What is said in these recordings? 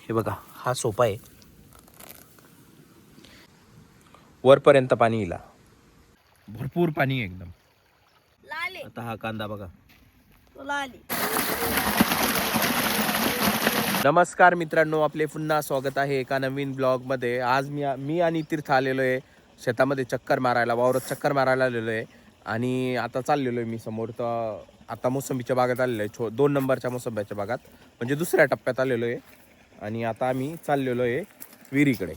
हे बघा, हा सोपा आहे, वरपर्यंत पाणी येईल, भरपूर पाणी एकदम. आता हा कांदा बघा. नमस्कार मित्रांनो, आपले पुन्हा स्वागत आहे एका नवीन ब्लॉगमध्ये. आज मी आणि तीर्थ आलेलो आहे शेतामध्ये चक्कर मारायला, वावरात चक्कर मारायला आलेलो आहे. आणि आता चाललेलो आहे मी समोर, तर आता मोसंबीच्या बागात आलेलो आहे, 2 नंबरच्या मोसंब्याच्या बागात, म्हणजे दुसऱ्या टप्प्यात आलेलो आहे. आणि आता आम्ही चाललेलो आहे विहिरीकडे.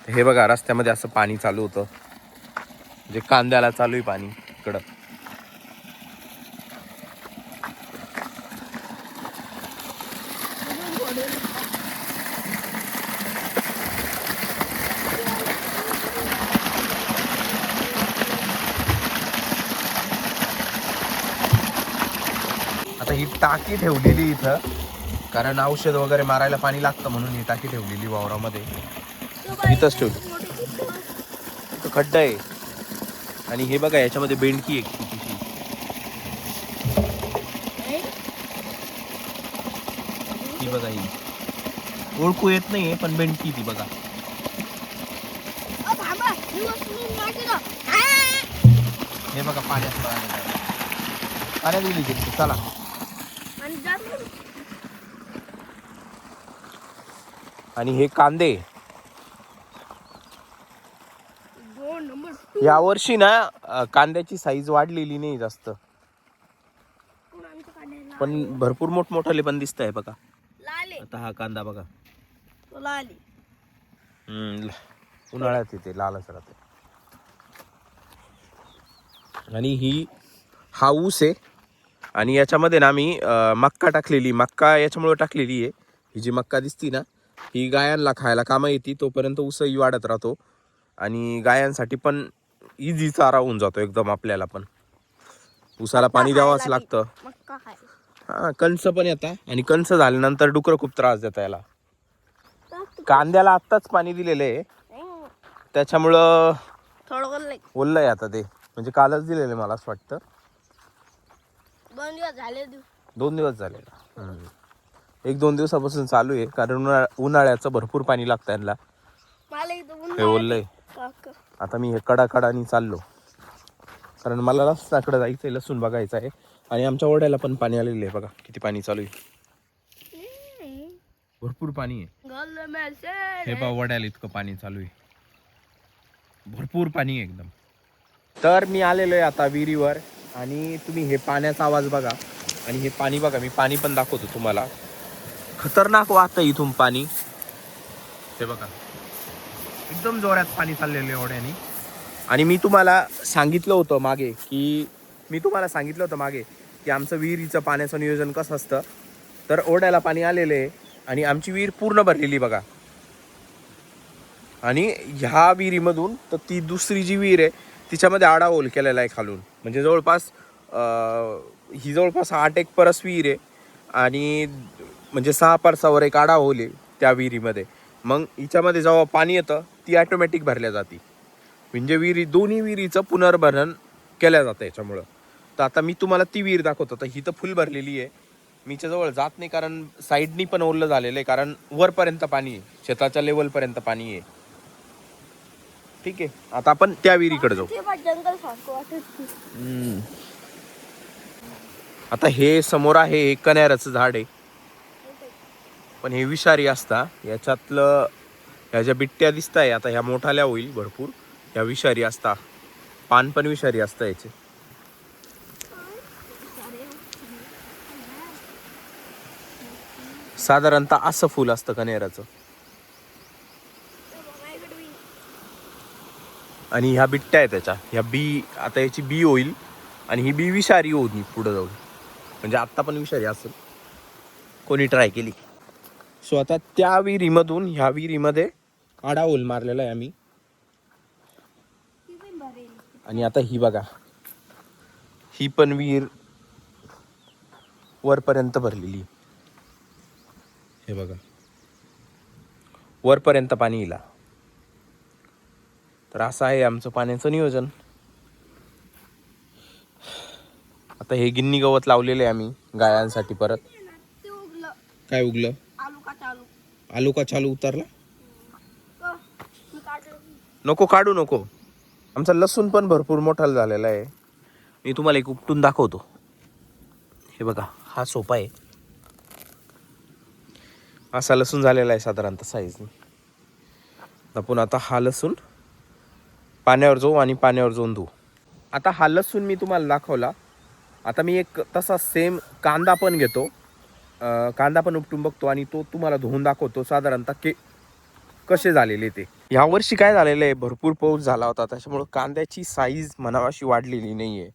हे बघा, रस्त्यामध्ये असं पाणी चालू होतं, म्हणजे कांद्याला चालू आहे पाणी इकडं. आता ही टाकी ठेवलेली इथं, कारण औषध वगैरे मारायला पाणी लागतं म्हणून ही टाकी ठेवलेली वावरामध्ये. इथंच ठेवली, इथं खड्डा आहे. आणि हे बघा, याच्यामध्ये बेंडकी एक छोटीशी, ही बघा, ही ओळखू येत नाहीये पण बेंडकी ती बघा. हे बघा, पाण्यात दिली तिथे. चला, आणि हे कांदे या वर्षी ना कांद्याची साईज वाढलेली नाही जास्त, पण भरपूर मोठमोठाले पण दिसत आहे बघा. आता हा कांदा बघा, उन्हाळ्यात येते लालच राहते. आणि हा ऊस आहे, आणि याच्यामध्ये ना मी मक्का टाकलेली. मक्का याच्यामुळे टाकलेली आहे, ही जी मक्का दिसती ना, ही गायांना खायला कामा येते. तोपर्यंत ऊसही वाढत राहतो आणि गायांसाठी पण इझी चारा होऊन जातो एकदम. आपल्याला पण ऊसाला पाणी द्यावंच लागतं. हा, कणस पण येतात, आणि कणस झाल्यानंतर डुकरं खूप त्रास देतात याला. कांद्याला आत्ताच पाणी दिलेलं आहे, त्याच्यामुळं ओललंय आता ते, म्हणजे कालच दिलेलं मला असं वाटतं. 2 दिवस झाले. 1-2 दिवसापासून चालू आहे, कारण उन्हाळ्याचं भरपूर पाणी लागतं यांना. हे ओललंय. आता मी हे कडाकडानी चाललो, कारण मला रस्त्याकडे जायचंय, लसूण बघायचं आहे. आणि आमच्या ओढ्याला पण पाणी आलेलं आहे, बघा किती पाणी चालू आहे, भरपूर पाणी आहे. हे बघा, ओढ्याला इतकं पाणी चालू आहे, भरपूर पाणी आहे एकदम. तर मी आलेलो आहे आता विहिरीवर, आणि तुम्ही हे पाण्याचा आवाज बघा, आणि हे पाणी बघा, मी पाणी पण दाखवतो तुम्हाला. खतरनाक वाहतं इथून पाणी. हे बघा, एकदम जोरात पाणी चाललेलं आहे ओढ्याने. आणि मी तुम्हाला सांगितलं होतं मागे की आमचं विहिरीचं पाण्याचं नियोजन कसं असतं. तर ओढ्याला पाणी आलेलं आहे, आणि आमची विहीर पूर्ण भरलेली बघा. आणि ह्या विहिरीमधून तर ती दुसरी जी विहीर आहे तिच्यामध्ये आडा होल केलेला आहे खालून, म्हणजे जवळपास 8 एक परस विहीर आहे, आणि म्हणजे 6 परसावर एक आडा होल आहे त्या विहिरीमध्ये. मग हिच्यामध्ये जेव्हा पाणी येतं ती ऑटोमॅटिक भरल्या जाते, म्हणजे दोन्ही विहिरीचं पुनर्भरण केल्या जातं याच्यामुळं. तर आता मी तुम्हाला ती विहीर दाखवतो. तर ही तर फुल भरलेली आहे, मीच्या जवळ जात नाही, कारण साईडनी पण ओरलं झालेलं आहे, कारण वरपर्यंत पाणी आहे, शेताच्या लेवलपर्यंत पाणी आहे. ठीक आहे, आता आपण त्या विहिरीकडे जाऊ. आता हे समोर आहे, हे कण्हेराचं झाड आहे, पण हे विषारी असता. याच्यातलं ह्या ज्या बिट्ट्या दिसत आहे आता, ह्या मोठाल्या होईल भरपूर, ह्या विषारी असता. पान पण विषारी असतं याचे. साधारणतः असं फुल असतं कण्हेराचं. आणि ह्या बिट्ट्या आहेत त्याच्या, ह्या बी, आता याची बी होईल, आणि ही बी विषारी होती पुढे जाऊन, म्हणजे आत्ता पण विषारी असेल, कोणी ट्राय केली. सो आता त्या विहिरीमधून ह्या विहिरीमध्ये आडा होल मारलेला आहे आम्ही. आणि आता ही बघा, ही पण विहीर वरपर्यंत भरलेली. हे बघा, वरपर्यंत पाणी येईल. तर असं आहे आमचं पाण्याचं नियोजन. आता हे गिन्नी गवत लावलेले आहे आम्ही गायांसाठी. परत काय उगलं? आलू का चालू उतरला? मी काढलं. नको काढू नको. आमचा लसूण पण भरपूर मोठा झालेला आहे. मी तुम्हाला एक उपटून दाखवतो. हे बघा, हा सोपा आहे. असा लसूण झालेला आहे साधारणतः साईजने. आपण आता हा लसूण पाण्यावर जाऊ आणि पाण्यावर जाऊन धुवू. आता हा लसूण मी तुम्हाला दाखवला. आता मी एक तसा सेम कांदा पण घेतो. कांदा पण उपटून बघतो आणि तो तुम्हाला धुवून दाखवतो साधारणतः कसे झालेले ते. ह्या वर्षी काय झालेलं आहे, भरपूर पाऊस झाला होता, त्याच्यामुळे कांद्याची साईज म्हणावाशी वाढलेली नाही आहे.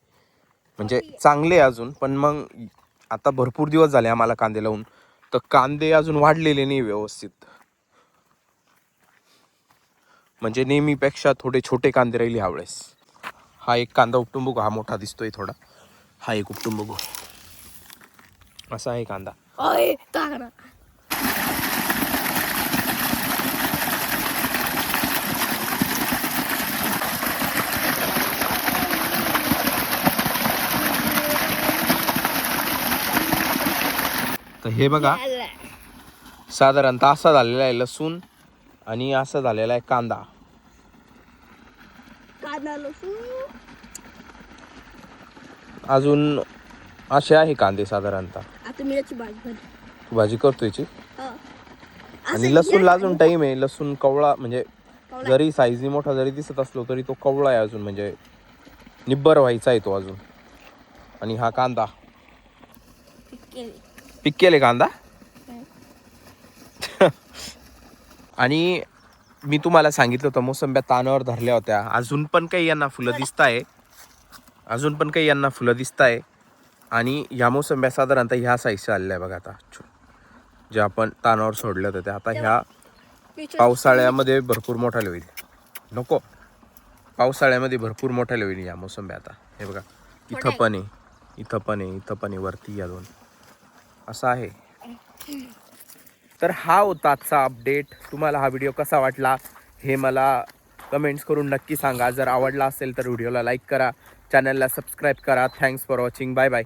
म्हणजे चांगले अजून, पण मग आता भरपूर दिवस झाले आम्हाला कांदे लावून, तर कांदे अजून वाढलेले नाही व्यवस्थित. म्हणजे नेहमीपेक्षा थोडे छोटे कांदे राहिले ह्यावेळेस. हा एक कांदा उपटून बघू, हा मोठा दिसतोय थोडा. हा एक उपटून बघू, असा आहे कांदा. ओय टाकना. तर हे बघा, साधारणतः असा झालेला आहे लसूण आणि असा झालेला आहे कांदा. कांदा लसूण अजून असे आहे कांदे साधारणतः. आता मिरची भाजी. तू भाजी करतोय याची. हा. आणि लसूणला अजून टाइम आहे. लसूण कवळा म्हणजे जरी साईजनी मोठा जरी दिसत असलो तरी तो कवळा आहे अजून, म्हणजे निब्बर व्हायचा आहे तो अजून. आणि हा कांदा पिकेले कांदा. आणि मी तुम्हाला सांगितलं होतं मोसंब्या तानावर धरल्या होत्या. अजून पण काही यांना फुलं दिसत आहे. आणि ह्या मोसंब्या साधारणतः ह्या साईजच्या आलेल्या आहे बघा. आता जे आपण तानावर सोडल्या होत्या त्या आता ह्या पावसाळ्यामध्ये भरपूर मोठाले होईल. नको, पावसाळ्यामध्ये भरपूर मोठाले होईल या मोसंब्या. आता हे बघा, इथं पण आहे वरती या दोन. असं आहे. तर हा होता आजचा अपडेट. तुम्हाला हा व्हिडिओ कसा वाटला हे मला कमेंट्स करून नक्की सांगा. जर आवडला असेल तर व्हिडिओला लाईक करा, चॅनलला सबस्क्राईब करा. Thanks for watching. Bye bye.